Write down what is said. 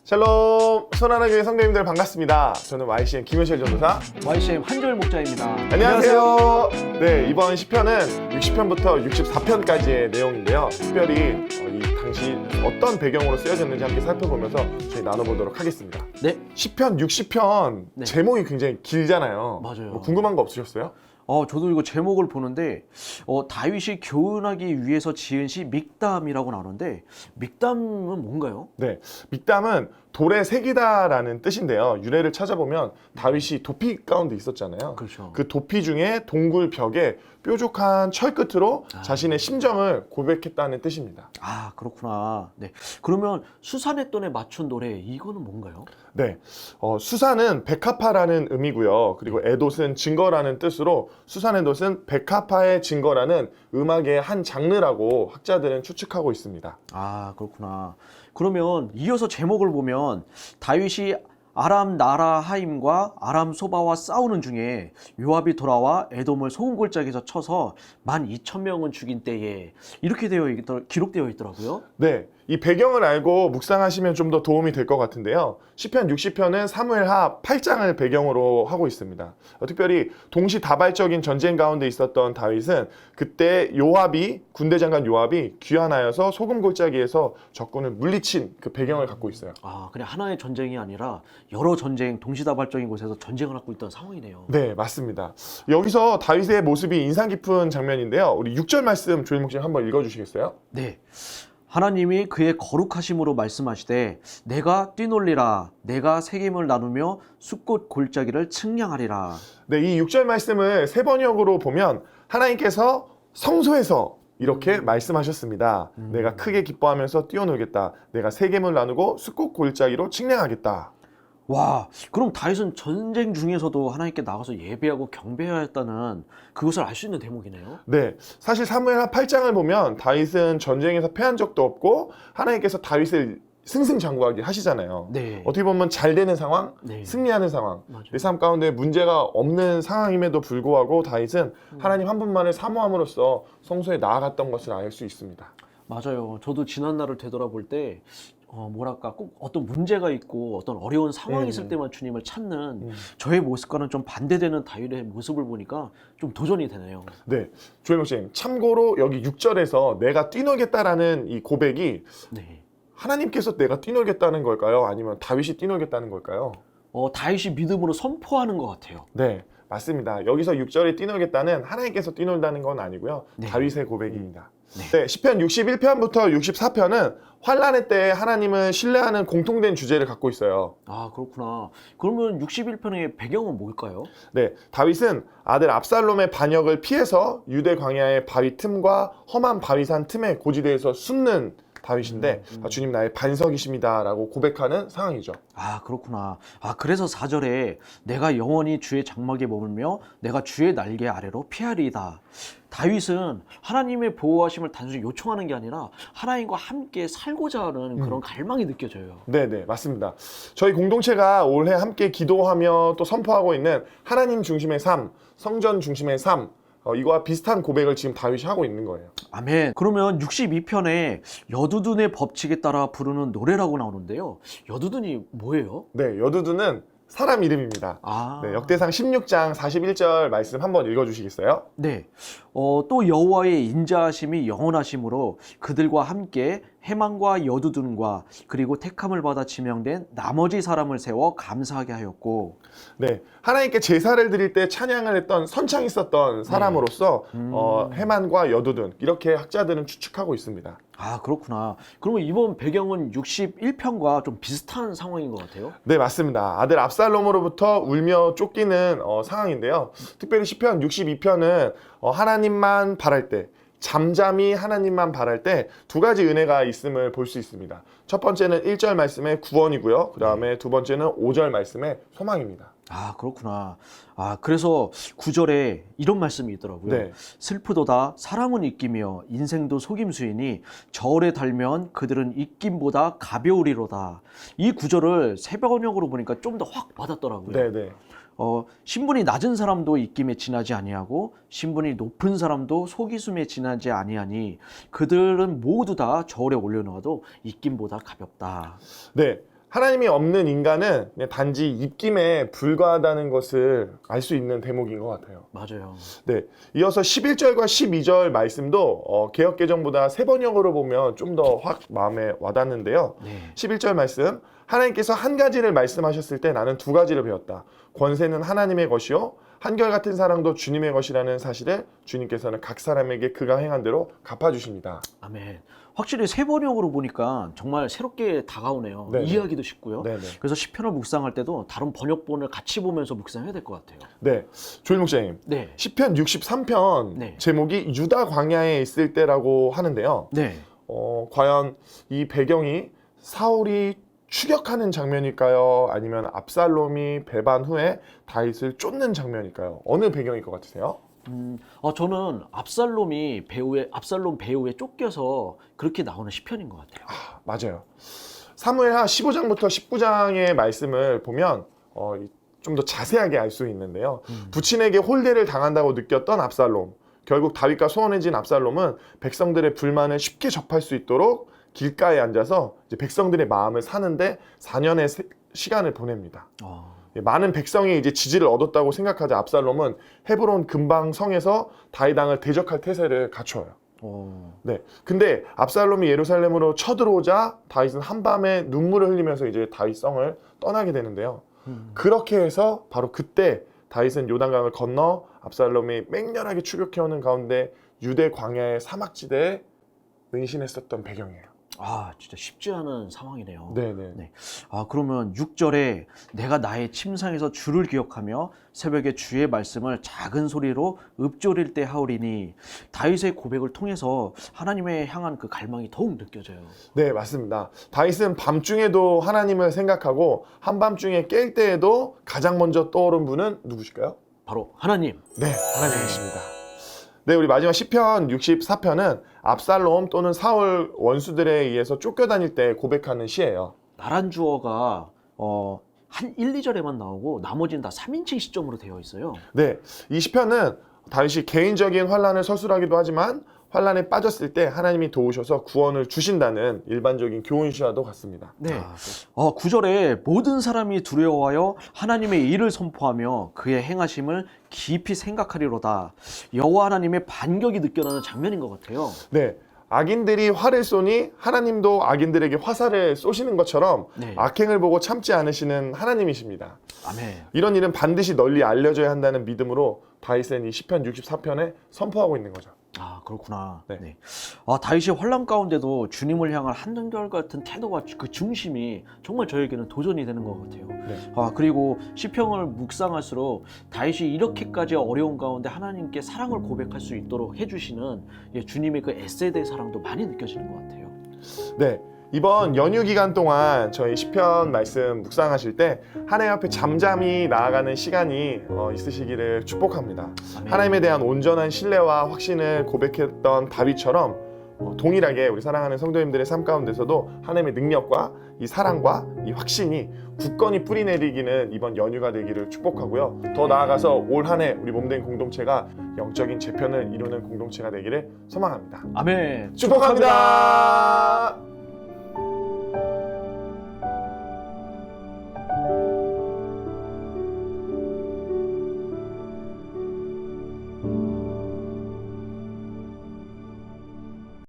샬롬, 손하나교회 성도님들 반갑습니다. 저는 YCM 김현실 전도사, YCM 한절 목자입니다. 안녕하세요. 네, 이번 시편은 60편부터 64편까지의 내용인데요. 특별히 이 당시 어떤 배경으로 쓰여졌는지 함께 살펴보면서 저희 나눠보도록 하겠습니다. 네. 시편 60편 네. 제목이 굉장히 길잖아요. 맞아요. 뭐 궁금한 거 없으셨어요? 저도 이거 제목을 보는데 다윗이 교훈하기 위해서 지은 시 믹담이라고 나오는데 믹담은 뭔가요? 네, 믹담은 돌의 색이다라는 뜻인데요. 유래를 찾아보면 다윗이 도피 가운데 있었잖아요. 그렇죠. 그 도피 중에 동굴 벽에 뾰족한 철 끝으로 자신의 심정을 고백했다는 뜻입니다. 아, 그렇구나. 네. 그러면 수산의 돈에 맞춘 노래 이거는 뭔가요? 네, 수산은 백합화라는 의미고요. 그리고 에돗은 증거라는 뜻으로 수산에돗은 백합화의 증거라는 음악의 한 장르라고 학자들은 추측하고 있습니다. 아, 그렇구나. 그러면 이어서 제목을 보면 다윗이 아람 나라하임과 아람 소바와 싸우는 중에 요압이 돌아와 에돔을 소금골짜기에서 쳐서 12,000명은 죽인 때에 이렇게 기록되어 있더라고요. 네, 이 배경을 알고 묵상하시면 좀 더 도움이 될 것 같은데요. 시편 60편은 사무엘하 8장을 배경으로 하고 있습니다. 특별히 동시다발적인 전쟁 가운데 있었던 다윗은 그때 군대 장관 요압이 귀환하여서 소금골짜기에서 적군을 물리친 그 배경을 갖고 있어요. 아, 그냥 하나의 전쟁이 아니라 여러 전쟁, 동시다발적인 곳에서 전쟁을 하고 있던 상황이네요. 네, 맞습니다. 여기서 다윗의 모습이 인상 깊은 장면인데요. 우리 6절 말씀 조일 목사님 한번 읽어주시겠어요? 네. 하나님이 그의 거룩하심으로 말씀하시되 내가 뛰놀리라 내가 세겜을 나누며 숫꽃 골짜기를 측량하리라. 네, 이 6절 말씀을 세 번역으로 보면 하나님께서 성소에서 이렇게 말씀하셨습니다. 내가 크게 기뻐하면서 뛰어놀겠다. 내가 세겜을 나누고 숫꽃 골짜기로 측량하겠다. 와, 그럼 다윗은 전쟁 중에서도 하나님께 나가서 예배하고 경배해야 했다는 그것을 알 수 있는 대목이네요. 네, 사실 사무엘하 8장을 보면 다윗은 전쟁에서 패한 적도 없고 하나님께서 다윗을 승승장구하게 하시잖아요. 네. 어떻게 보면 잘 되는 상황, 네. 승리하는 상황, 맞아요. 내 삶 가운데 문제가 없는 상황임에도 불구하고 다윗은 하나님 한 분만을 사모함으로써 성소에 나아갔던 것을 알 수 있습니다. 맞아요. 저도 지난 날을 되돌아볼 때 뭐랄까 꼭 어떤 문제가 있고 어떤 어려운 상황이 있을 때만 주님을 찾는 저의 모습과는 좀 반대되는 다윗의 모습을 보니까 좀 도전이 되네요. 네, 조일 목사님, 참고로 여기 6절에서 내가 뛰놀겠다라는 이 고백이 네. 하나님께서 내가 뛰놀겠다는 걸까요? 아니면 다윗이 뛰놀겠다는 걸까요? 다윗이 믿음으로 선포하는 것 같아요. 네, 맞습니다. 여기서 6절에 뛰놀겠다는 하나님께서 뛰놀다는 건 아니고요. 네. 다윗의 고백입니다. 네. 네, 시편 61편부터 64편은 환란의 때에 하나님을 신뢰하는 공통된 주제를 갖고 있어요. 아, 그렇구나. 그러면 61편의 배경은 뭘까요? 네, 다윗은 아들 압살롬의 반역을 피해서 유대 광야의 바위 틈과 험한 바위산 틈에 고지대에서 숨는 다윗인데 주님 나의 반석이십니다 라고 고백하는 상황이죠. 아, 그렇구나. 아, 그래서 4절에 내가 영원히 주의 장막에 머물며 내가 주의 날개 아래로 피하리이다. 다윗은 하나님의 보호하심을 단순히 요청하는 게 아니라 하나님과 함께 살고자 하는 그런 갈망이 느껴져요. 네네, 맞습니다. 저희 공동체가 올해 함께 기도하며 또 선포하고 있는 하나님 중심의 삶, 성전 중심의 삶, 이거와 비슷한 고백을 지금 다윗이 하고 있는 거예요. 아멘. 그러면 62편에 여두둔의 법칙에 따라 부르는 노래라고 나오는데요. 여두둔이 뭐예요? 네, 여두둔은 사람 이름입니다. 아, 네, 역대상 16장 41절 말씀 한번 읽어주시겠어요? 네. 또 여호와의 인자하심이 영원하심으로 그들과 함께 해만과 여두둔과 그리고 택함을 받아 지명된 나머지 사람을 세워 감사하게 하였고. 네, 하나님께 제사를 드릴 때 찬양을 했던 선창 있었던 사람으로서 해만과 여두둔 이렇게 학자들은 추측하고 있습니다. 아, 그렇구나. 그러면 이번 배경은 61편과 좀 비슷한 상황인 것 같아요? 네, 맞습니다. 아들 압살롬으로부터 울며 쫓기는 상황인데요. 특별히 시편 62편은 하나님만 바랄 때, 잠잠히 하나님만 바랄 때 두 가지 은혜가 있음을 볼 수 있습니다. 첫 번째는 1절 말씀의 구원이고요. 그 다음에 두 번째는 5절 말씀의 소망입니다. 아, 그렇구나. 아, 그래서 9절에 이런 말씀이 있더라고요. 네. 슬프도다 사람은 잊기며 인생도 속임수이니 저울에 달면 그들은 잊김보다 가벼우리로다. 이 구절을 새벽언역으로 보니까 좀 더 확 와닿더라고요. 네, 네. 신분이 낮은 사람도 입김에 지나지 아니하고 신분이 높은 사람도 속이숨에 지나지 아니하니 그들은 모두 다 저울에 올려놓아도 입김보다 가볍다. 네. 하나님이 없는 인간은 그냥 단지 입김에 불과하다는 것을 알 수 있는 대목인 것 같아요. 맞아요. 네. 이어서 11절과 12절 말씀도 개역개정보다 세 번역으로 보면 좀 더 확 마음에 와닿는데요. 네. 11절 말씀, 하나님께서 한 가지를 말씀하셨을 때 나는 두 가지를 배웠다. 권세는 하나님의 것이요 한결같은 사랑도 주님의 것이라는 사실을 주님께서는 각 사람에게 그가 행한 대로 갚아주십니다. 아멘. 확실히 세 번역으로 보니까 정말 새롭게 다가오네요. 네네. 이해하기도 쉽고요. 네네. 그래서 시편을 묵상할 때도 다른 번역본을 같이 보면서 묵상해야 될 것 같아요. 네, 조일 목사님, 네. 시편 63편 네. 제목이 유다 광야에 있을 때라고 하는데요. 네. 과연 이 배경이 사울이 추격하는 장면일까요? 아니면 압살롬이 배반 후에 다윗을 쫓는 장면일까요? 어느 배경일 것 같으세요? 저는 압살롬 배후에 쫓겨서 그렇게 나오는 시편인 것 같아요. 맞아요. 사무엘하 15장부터 19장의 말씀을 보면 좀 더 자세하게 알 수 있는데요. 부친에게 홀대를 당한다고 느꼈던 압살롬. 결국 다윗과 소원해진 압살롬은 백성들의 불만을 쉽게 접할 수 있도록 길가에 앉아서 이제 백성들의 마음을 사는데 4년의 시간을 보냅니다. 많은 백성이 이제 지지를 얻었다고 생각하자 압살롬은 헤브론 근방 성에서 다윗 왕을 대적할 태세를 갖춰요. 네. 근데 압살롬이 예루살렘으로 쳐들어오자 다윗은 한밤에 눈물을 흘리면서 이제 다윗 성을 떠나게 되는데요. 그렇게 해서 바로 그때 다윗은 요단강을 건너 압살롬이 맹렬하게 추격해오는 가운데 유대 광야의 사막지대에 은신했었던 배경이에요. 진짜 쉽지 않은 상황이네요. 네네. 네. 그러면 6절에 내가 나의 침상에서 주를 기억하며 새벽에 주의 말씀을 작은 소리로 읊조릴 때 하오리니 다윗의 고백을 통해서 하나님의 향한 그 갈망이 더욱 느껴져요. 네, 맞습니다. 다윗은 밤중에도 하나님을 생각하고 한밤중에 깰 때에도 가장 먼저 떠오른 분은 누구실까요? 바로 하나님. 네, 하나님이십니다. 네, 우리 마지막 시편 64편은 압살롬 또는 사울 원수들에 의해서 쫓겨다닐 때 고백하는 시예요. 나란 주어가 한 1, 2절에만 나오고 나머지는 다 3인칭 시점으로 되어 있어요. 네, 이 시편은 다윗이 개인적인 환난을 서술하기도 하지만 환난에 빠졌을 때 하나님이 도우셔서 구원을 주신다는 일반적인 교훈시와도 같습니다. 네. 9절에 모든 사람이 두려워하여 하나님의 일을 선포하며 그의 행하심을 깊이 생각하리로다. 여호와 하나님의 반격이 느껴나는 장면인 것 같아요. 네, 악인들이 활을 쏘니 하나님도 악인들에게 화살을 쏘시는 것처럼 네. 악행을 보고 참지 않으시는 하나님이십니다. 아멘. 이런 일은 반드시 널리 알려져야 한다는 믿음으로 다윗은 이 시편 64편에 선포하고 있는 거죠. 그렇구나. 네. 네. 다윗이 환난 가운데도 주님을 향한 한결같은 태도와 그 중심이 정말 저에게는 도전이 되는 것 같아요. 네. 그리고 시편을 묵상할수록 다윗이 이렇게까지 어려운 가운데 하나님께 사랑을 고백할 수 있도록 해주시는 주님의 그 에세대 사랑도 많이 느껴지는 것 같아요. 네, 이번 연휴 기간 동안 저희 시편 말씀 묵상하실 때 하나님 앞에 잠잠히 나아가는 시간이 있으시기를 축복합니다. 아멘. 하나님에 대한 온전한 신뢰와 확신을 고백했던 다윗처럼 동일하게 우리 사랑하는 성도님들의 삶 가운데서도 하나님의 능력과 이 사랑과 이 확신이 굳건히 뿌리내리기는 이번 연휴가 되기를 축복하고요. 더 나아가서 올 한 해 우리 몸된 공동체가 영적인 재편을 이루는 공동체가 되기를 소망합니다. 아멘. 축복합니다.